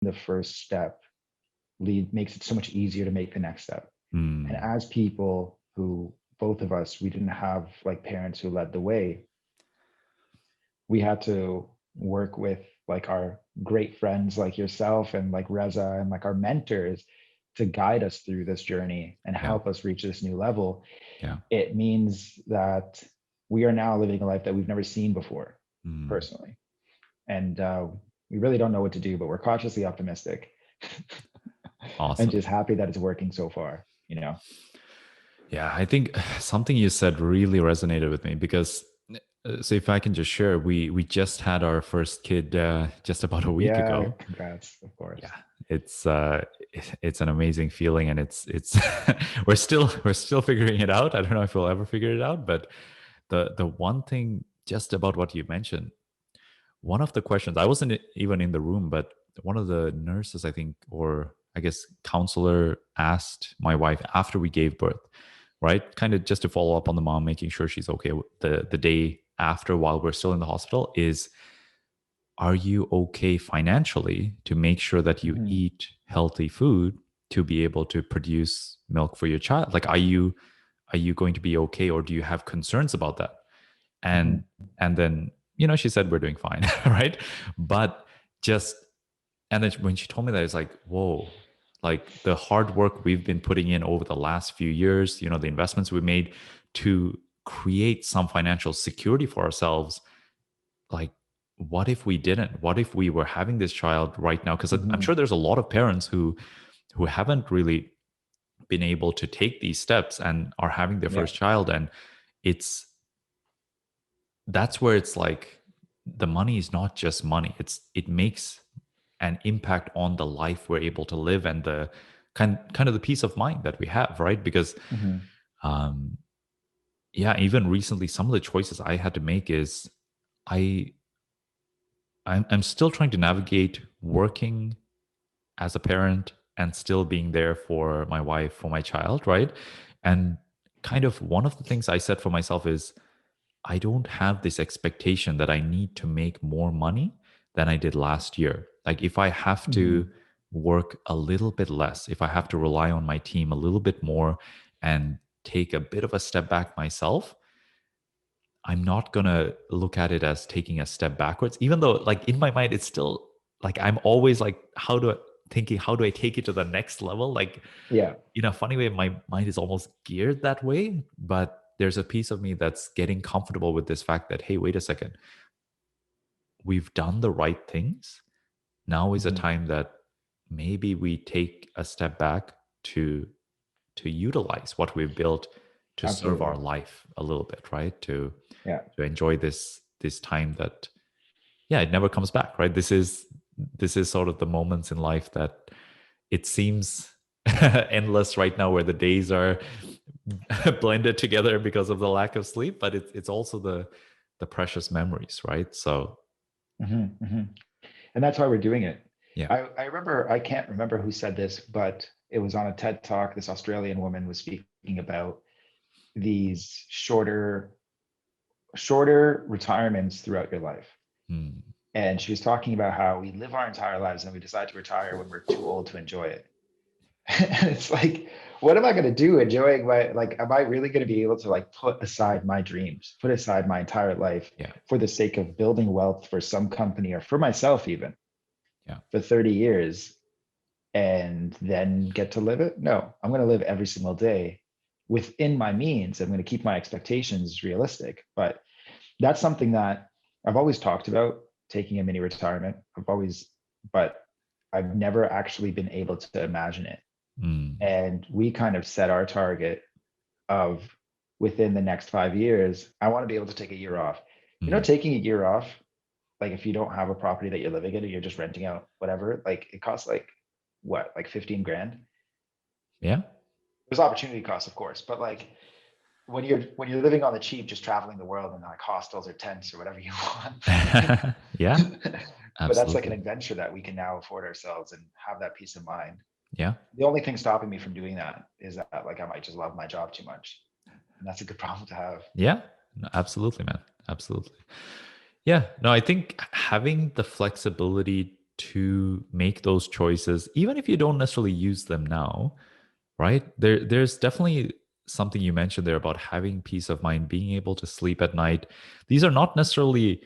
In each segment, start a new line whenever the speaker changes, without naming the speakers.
the first step makes it so much easier to make the next step. And
Mm.
as people who, both of us, we didn't have like parents who led the way, we had to work with like our great friends like yourself and like Reza and like our mentors to guide us through this journey and
Yeah.
help us reach this new level.
Yeah.
It means that we are now living a life that we've never seen before,
Mm.
personally. And we really don't know what to do, but we're cautiously optimistic and
Awesome.
just happy that it's working so far, you know?
Yeah, I think something you said really resonated with me because so if I can just share, we just had our first kid just about a week
Yeah,
ago.
congrats, of course.
Yeah, it's it's an amazing feeling, and it's we're still figuring it out. I don't know if we'll ever figure it out, but the one thing just about what you mentioned, one of the questions, I wasn't even in the room, but one of the nurses, I think, or I guess counselor, asked my wife after we gave birth, right? Kind of just to follow up on the mom, making sure she's okay the day after while we're still in the hospital, is are you okay financially to make sure that you
Hmm.
eat healthy food to be able to produce milk for your child? Like, are you going to be okay, or do you have concerns about that?
Hmm.
And then, she said we're doing fine, right? But just, and then when she told me that, it's like, whoa, like the hard work we've been putting in over the last few years, the investments we made to create some financial security for ourselves, like, what if we didn't? What if we were having this child right now? Because I'm
Hmm.
sure there's a lot of parents who haven't really been able to take these steps and are having their
Yeah,
first child, and it's that's where it's like the money is not just money. It makes an impact on the life we're able to live, and the kind of the peace of mind that we have, right? Because
hmm,
um yeah, even recently some of the choices I had to make is I I'm still trying to navigate working as a parent and still being there for my wife, for my child, right? And kind of one of the things I said for myself is I don't have this expectation that I need to make more money than I did last year. Like, if I have to
hmm.
work a little bit less, if I have to rely on my team a little bit more and take a bit of a step back myself, I'm not going to look at it as taking a step backwards, even though, like, in my mind, it's still like I'm always like, how do I take it to the next level? Like,
Yeah.
in a funny way, my mind is almost geared that way. But there's a piece of me that's getting comfortable with this fact that, hey, wait a second, we've done the right things. Now is a
Hmm.
time that maybe we take a step back to utilize what we've built to serve our
Absolutely.
life a little bit, right?
Yeah.
To enjoy this time that, yeah, it never comes back, right? This is sort of the moments in life that it seems endless right now, where the days are blended together because of the lack of sleep, but it's also the precious memories, right? So
Hmm. Hmm. And that's why we're doing it.
yeah.
I remember, I can't remember who said this, but it was on a TED talk. This Australian woman was speaking about these shorter retirements throughout your life.
Hmm.
And she was talking about how we live our entire lives and we decide to retire when we're too old to enjoy it. And it's like, what am I going to do enjoying my, like, am I really going to be able to like put aside my dreams, put aside my entire life
Yeah.
for the sake of building wealth for some company or for myself even
Yeah.
for 30 years and then get to live it? No, I'm going to live every single day within my means. I'm going to keep my expectations realistic. But that's something that I've always talked about, taking a mini retirement. But I've never actually been able to imagine it.
Mm.
And we kind of set our target of within the next 5 years, I want to be able to take a year off.
Mm.
Taking a year off, like if you don't have a property that you're living in or you're just renting out, whatever, like it costs like what, like 15 grand?
Yeah.
There's opportunity costs, of course, but like when you're living on the cheap, just traveling the world and like hostels or tents or whatever you want.
Yeah,
But that's like an
absolutely.
adventure that we can now afford ourselves and have that peace of mind.
Yeah.
The only thing stopping me from doing that is that like I might just love my job too much. And that's a good problem to have.
Yeah. No, absolutely, man. Absolutely. Yeah. No, I think having the flexibility to make those choices, even if you don't necessarily use them now, right? There's definitely something you mentioned there about having peace of mind, being able to sleep at night. These are not necessarily,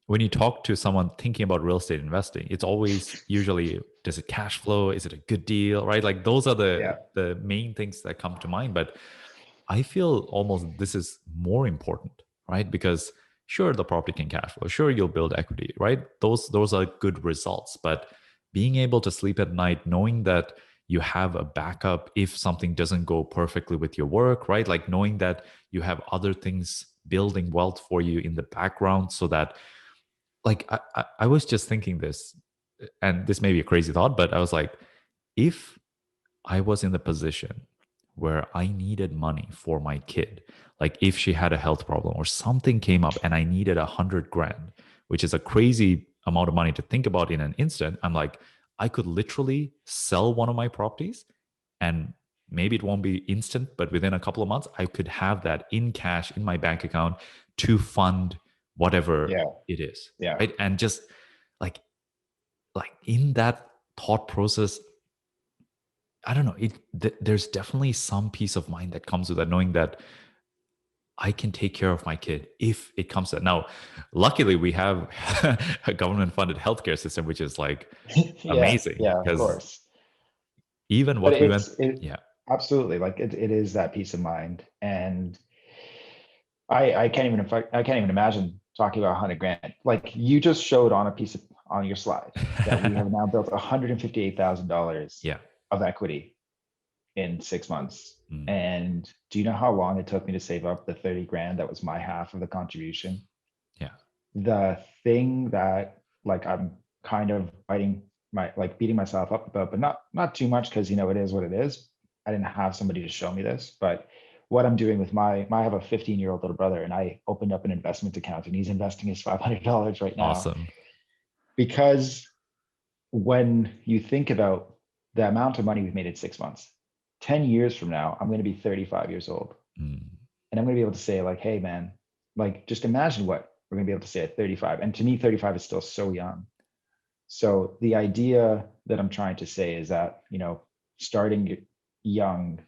when you talk to someone thinking about real estate investing, it's always usually, does it cash flow? Is it a good deal? Right? Like those are
Yeah.
the main things that come to mind. But I feel almost this is more important, right? Because sure, the property can cash flow. Sure, you'll build equity, right? Those are good results. But being able to sleep at night, knowing that you have a backup if something doesn't go perfectly with your work, right? Like knowing that you have other things building wealth for you in the background, so that, like, I was just thinking this, and this may be a crazy thought, but I was like, if I was in the position where I needed money for my kid, like if she had a health problem or something came up and I needed 100 grand, which is a crazy amount of money to think about in an instant, I'm like, I could literally sell one of my properties, and maybe it won't be instant, but within a couple of months, I could have that in cash in my bank account to fund whatever
Yeah.
it is.
Yeah.
Right. And just like, in that thought process, I don't know. There's definitely some peace of mind that comes with that, knowing that I can take care of my kid if it comes to that. Now, luckily, we have a government-funded healthcare system, which is like
Yeah.
amazing,
Yeah, of
because
course.
even
But
what we went,
it
yeah,
absolutely, like it is that peace of mind. And I can't even, I can't even imagine talking about 100 grand. Like you just showed on a piece of, on your slide, that we have now built $158,000
yeah,
of equity in 6 months.
mm,
And do you know how long it took me to save up the 30 grand that was my half of the contribution?
yeah,
The thing that, like, I'm kind of fighting my, like beating myself up about, but not too much, because it is what it is. I didn't have somebody to show me this, but what I'm doing with I have a 15-year-old little brother, and I opened up an investment account, and he's investing his $500 right now.
awesome,
Because when you think about the amount of money we've made in 6 months, 10 years from now, I'm going to be 35 years old,
mm,
and I'm going to be able to say, like, hey man, like just imagine what we're going to be able to say at 35. And to me, 35 is still so young. So the idea that I'm trying to say is that, starting young,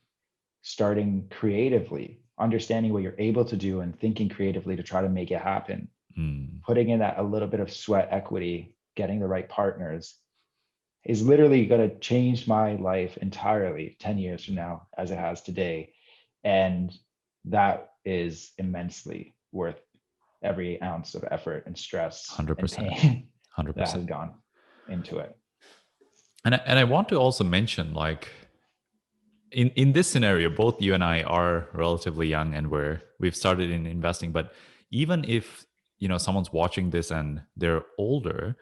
starting creatively, understanding what you're able to do and thinking creatively to try to make it happen,
mm,
putting in that a little bit of sweat equity, getting the right partners, is literally going to change my life entirely 10 years from now as it has today. And that is immensely worth every ounce of effort and stress and
100%,
pain that
100%.
has gone into it.
And I want to also mention, like, in this scenario, both you and I are relatively young, and we've started in investing. But even if someone's watching this and they're older,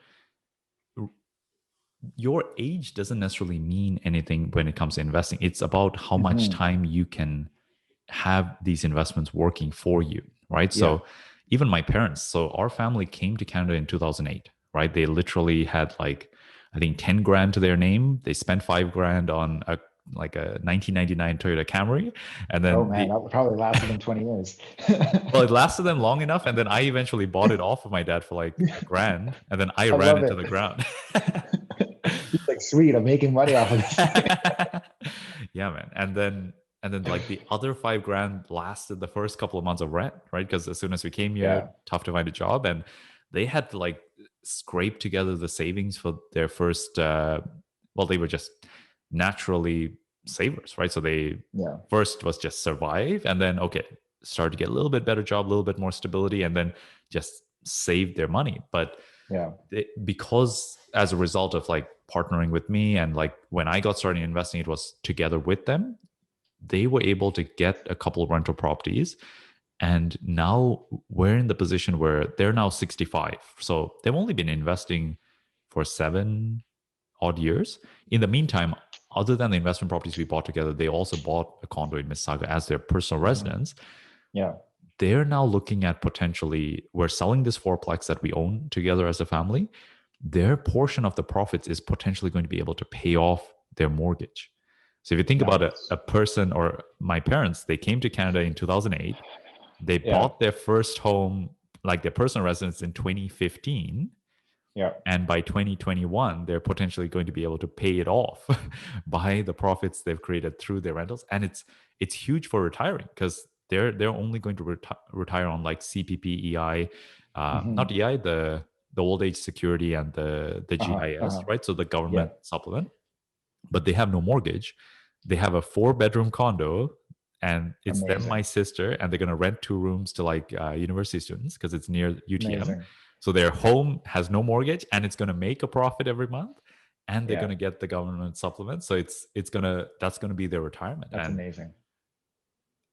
your age doesn't necessarily mean anything when it comes to investing. It's about how much
Mhm.
time you can have these investments working for you, right?
Yeah.
So even my parents, so our family came to Canada in 2008, right? They literally had, like, I think 10 grand to their name. They spent 5 grand on a 1999 Toyota Camry, and
Oh
then
man, that probably lasted them 20 years.
well, it lasted them long enough, and then I eventually bought it off of my dad for like a grand, and then I
I
ran
love
into
it.
the ground.
He's like, sweet, I'm making money off of this.
Yeah, man. And then like the other 5 grand lasted the first couple of months of rent, right? Because as soon as we came here,
Yeah.
tough to find a job, and they had to like scrape together the savings for their first. Well, they were just naturally savers, right? So they
Yeah.
first was just survive, and then okay, start to get a little bit better job, a little bit more stability, and then just save their money. But
Yeah.
because as a result of like partnering with me, and like when I got started investing, it was together with them, they were able to get a couple of rental properties, and now we're in the position where they're now 65, so they've only been investing for 7 odd years. In the meantime, other than the investment properties we bought together, they also bought a condo in Mississauga as their personal
Mhm.
residence.
Yeah.
They're now looking at, potentially, we're selling this fourplex that we own together as a family. Their portion of the profits is potentially going to be able to pay off their mortgage. So if you think about a
Nice.
person, or my parents, they came to Canada in 2008. They
Yeah.
bought their first home, like their personal residence, in 2015.
Yeah.
And by 2021, they're potentially going to be able to pay it off by the profits they've created through their rentals. And it's huge for retiring because they're only going to retire on like CPP, EI, not
Hmm.
EI, the old age security and the
Uh-huh.
GIS,
Uh-huh.
right? So the
Yeah.
government supplement, but they have no mortgage. They have a 4-bedroom condo, and it's them, my
Amazing.
sister, and they're going to rent 2 rooms to like university students because it's near UTM.
Amazing.
So their home has no mortgage, and it's going to make a profit every month, and they're going
Yeah.
to get the government supplement. So it's gonna that's going to be their retirement.
That's
And
amazing.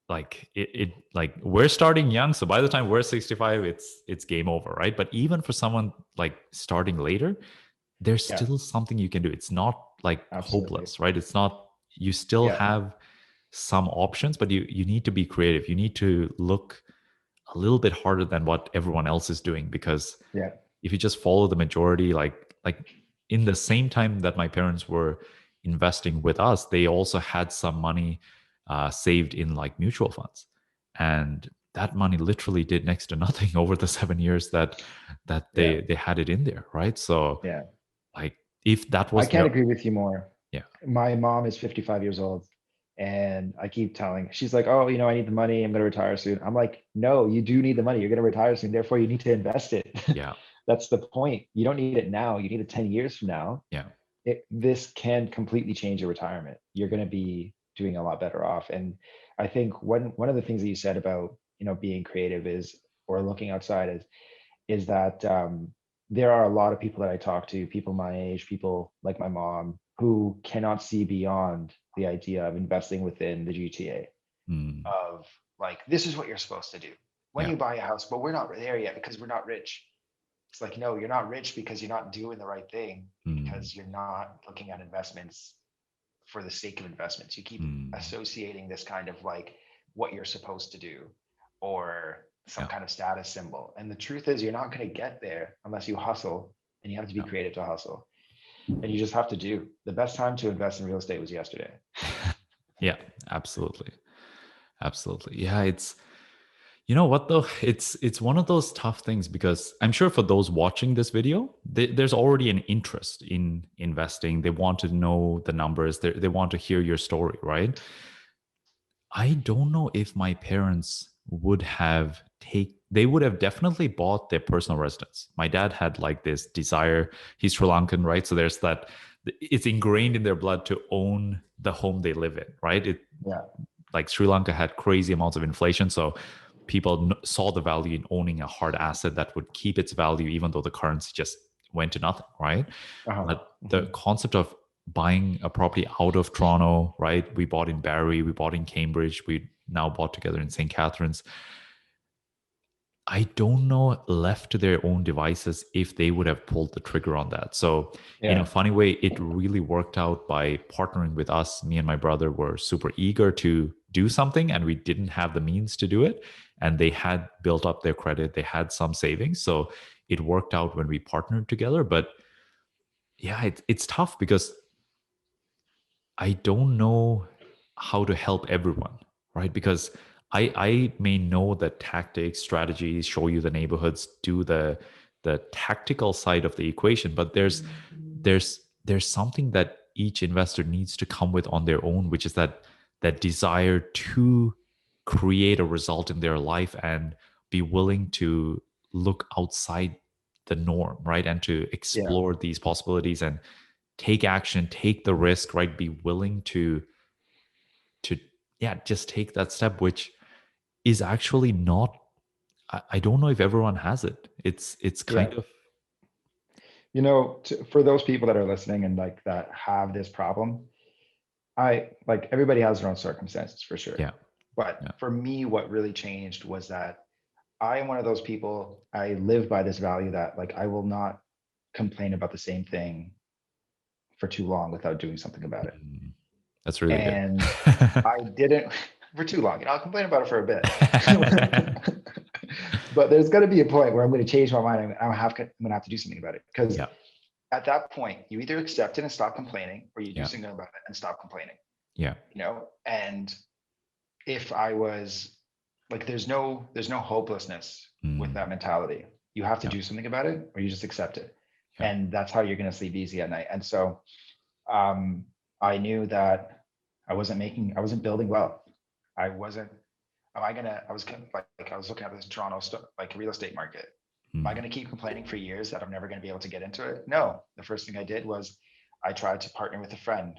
like it like we're starting young, so by the time we're 65, it's game over, right? But even for someone like starting later, there's
Yeah.
still something you can do. It's not like
Absolutely.
hopeless, right? It's not, you still
Yeah.
have some options, but you need to be creative. You need to look a little bit harder than what everyone else is doing, because
Yeah.
if you just follow the majority, like in the same time that my parents were investing with us, they also had some money saved in like mutual funds, and that money literally did next to nothing over the 7 years that
Yeah.
they had it in there, right? So
Yeah.
like if that
I
was
can't
their,
agree with you more.
yeah,
My mom is 55 years old, and I keep telling, she's like, "Oh, I need the money. I'm going to retire soon." I'm like, "No, you do need the money. You're going to retire soon. Therefore, you need to invest it."
yeah,
That's the point. You don't need it now. You need it 10 years from now.
yeah,
This can completely change your retirement. You're going to be doing a lot better off. And I think one of the things that you said about, being creative is, or looking outside is that there are a lot of people that I talk to, people my age, people like my mom, who cannot see beyond the idea of investing within the GTA,
mm,
of like, this is what you're supposed to do when
yeah,
you buy a house, but we're not there yet because we're not rich. It's like, no, you're not rich because you're not doing the right thing,
mm,
because you're not looking at investments for the sake of investments. You keep
mm,
associating this kind of like what you're supposed to do, or some
yeah,
kind of status symbol. And the truth is, you're not going to get there unless you hustle, and you have to be
yeah.
creative to hustle. And you just have to do. The best time to invest in real estate was yesterday.
Yeah, absolutely. Absolutely. Yeah, it's, you know what though? It's one of those tough things because I'm sure for those watching this video, there's already an interest in investing. They want to know the numbers. They want to hear your story, right? I don't know if my parents would have they would have definitely bought their personal residence. My dad had like this desire. He's Sri Lankan, right? So there's that, it's ingrained in their blood to own the home they live in, right? It,
Yeah.
like Sri Lanka had crazy amounts of inflation, so people saw the value in owning a hard asset that would keep its value even though the currency just went to nothing, right?
Uh-huh.
But the
Hmm.
concept of buying a property out of Toronto, right? We bought in Barrie, we bought in Cambridge, we now bought together in St. Catharines. I don't know, left to their own devices, if they would have pulled the trigger on that. So, in a
Yeah.
funny way, it really worked out by partnering with us. Me and my brother were super eager to do something, and we didn't have the means to do it. And they had built up their credit, they had some savings. So, it worked out when we partnered together. But yeah, it's tough because I don't know how to help everyone, right? Because I may know the tactics, strategies, show you the neighborhoods, do the tactical side of the equation, but there's something that each investor needs to come with on their own, which is that desire to create a result in their life and be willing to look outside the norm, right? And to
Yeah.
explore these possibilities and take action, take the risk, right? Be willing to yeah, just take that step, which is actually not, I don't know if everyone has it. It's
Yeah.
kind of,
For those people that are listening and like that have this problem, I like, everybody has their own circumstances for sure.
yeah,
But
yeah.
for me, what really changed was that I am one of those people, I live by this value that like, I will not complain about the same thing for too long without doing something about it.
Mm, that's really good.
And I didn't for too long, I'll complain about it for a bit. But there's going to be a point where I'm going to change my mind, and I'm going to have to do something about it. Because
Yeah,
at that point, you either accept it and stop complaining, or you do
yeah,
something about it and stop complaining.
yeah.
And if I was like, there's no hopelessness with
Mm,
that mentality. You have to
yeah,
do something about it, or you just accept it.
Yeah.
and that's how you're going to sleep easy at night. And so I knew that I wasn't building wealth. I wasn't, am I gonna, I was like I was looking at this Toronto like real estate market. Am I
Mm.
gonna keep complaining for years that I'm never gonna be able to get into it? No. The first thing I did was I tried to partner with a friend.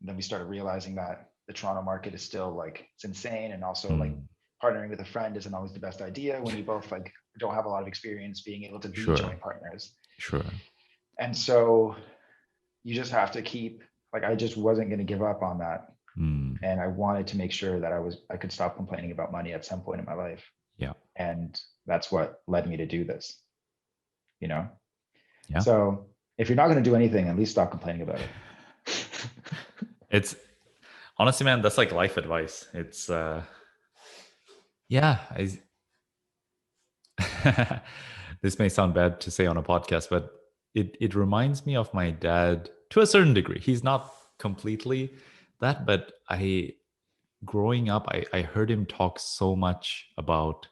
And then we started realizing that the Toronto market is still like it's insane. And also like
Mm.
partnering with a friend isn't always the best idea when you both like don't have a lot of experience being able to be
Sure.
joint partners.
Sure.
And so you just have to keep like I just wasn't gonna give up on that.
Mm.
And I wanted to make sure that I could stop complaining about money at some point in my life.
Yeah.
And that's what led me to do this, you know?
Yeah.
So if you're not going to do anything, at least stop complaining about it.
It's honestly, man, that's like life advice. It's yeah, this may sound bad to say on a podcast, but it reminds me of my dad to a certain degree. He's not completely that, but I growing up, I heard him talk so much about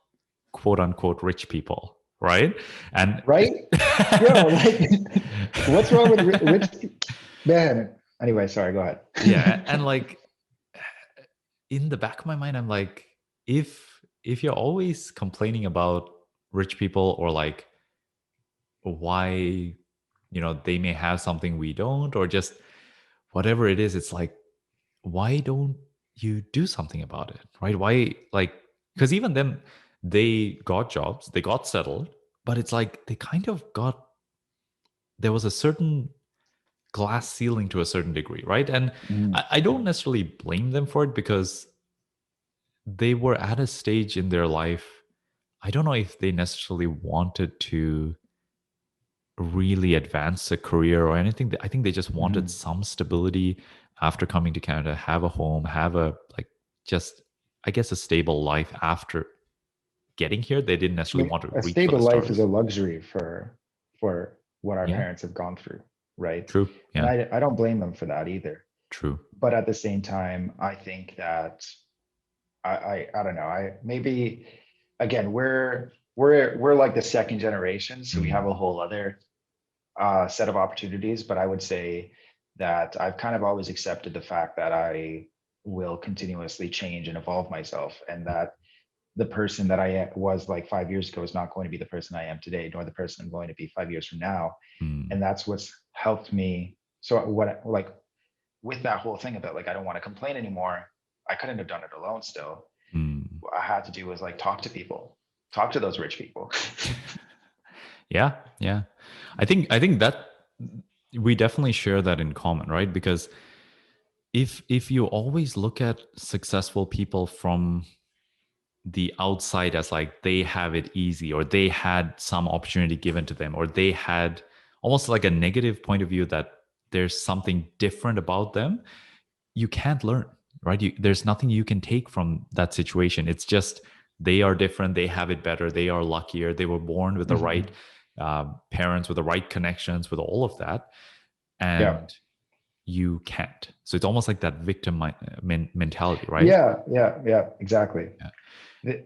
quote unquote rich people, right? And
Right? Yo, like, what's wrong with rich man? Anyway, sorry, go ahead.
yeah, and like in the back of my mind, I'm like, if you're always complaining about rich people or like why they may have something we don't or just whatever it is, it's like why don't you do something about it, right? Why, like, because even them, they got jobs, they got settled, but it's like they kind of got, there was a certain glass ceiling to a certain degree, right? And
Mm,
I don't necessarily blame them for it because they were at a stage in their life. I don't know if they necessarily wanted to really advance a career or anything. I think they just wanted
mm.
some stability after coming to Canada, have a home, have a like just I guess a stable life after getting here. They didn't
I
necessarily
mean,
want to
a
reach for
stable
the
life is a
stars.
luxury for what our
Yeah,
parents have gone through, right?
true.
And
Yeah,
I don't blame them for that either.
true.
But at the same time, I think that I don't know. I maybe again we're like the second generation, so we have a
Mm,
whole other set of opportunities. But I would say that I've kind of always accepted the fact that I will continuously change and evolve myself, and that the person that I was like 5 years ago is not going to be the person I am today, nor the person I'm going to be 5 years from now.
mm,
And that's what's helped me. So what like with that whole thing about like I don't want to complain anymore, I couldn't have done it alone still.
mm.
What I had to do was like talk to people, talk to those rich people.
Yeah, yeah. I think that we definitely share that in common, right? Because if you always look at successful people from the outside as like they have it easy or they had some opportunity given to them or they had almost like a negative point of view that there's something different about them, you can't learn, right? There's nothing you can take from that situation. It's just they are different, they have it better, they are luckier, they were born with the right
Mhm.
parents, with the right connections, with all of that,
Yeah.
and you can't. So it's almost like that victim mentality, right?
Yeah, exactly.
Yeah.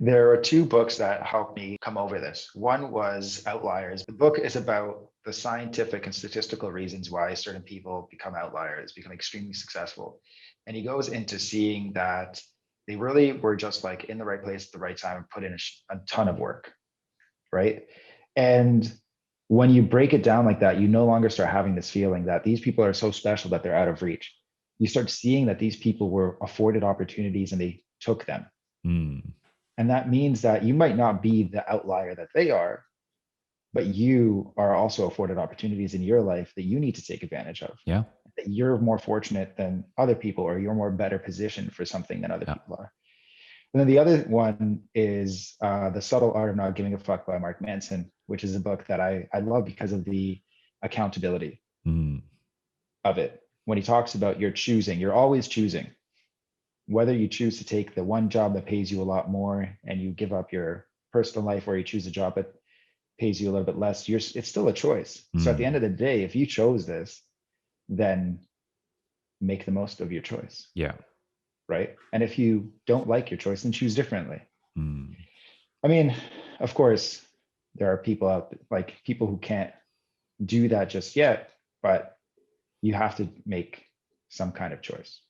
There are two books that helped me come over this. One was Outliers. The book is about the scientific and statistical reasons why certain people become outliers, become extremely successful. And he goes into seeing that they really were just like in the right place at the right time and put in a ton of work, right? And when you break it down like that, you no longer start having this feeling that these people are so special that they're out of reach. You start seeing that these people were afforded opportunities and they took them.
Mm,
And that means that you might not be the outlier that they are, but you are also afforded opportunities in your life that you need to take advantage of.
yeah.
That you're more fortunate than other people, or you're more better positioned for something than other
Yeah.
people are. And then the other one is The Subtle Art of Not Giving a Fuck by Mark Manson, which is a book that I love because of the accountability
Mm,
of it. When he talks about you're always choosing whether you choose to take the one job that pays you a lot more and you give up your personal life, or you choose a job that pays you a little bit less, it's still a choice. So at the end
mm,
of the day, if you chose this, then make the most of your choice,
yeah.
right? And if you don't like your choice, then choose differently.
Mm,
I mean, of course, there are people out like people who can't do that just yet, but you have to make some kind of choice.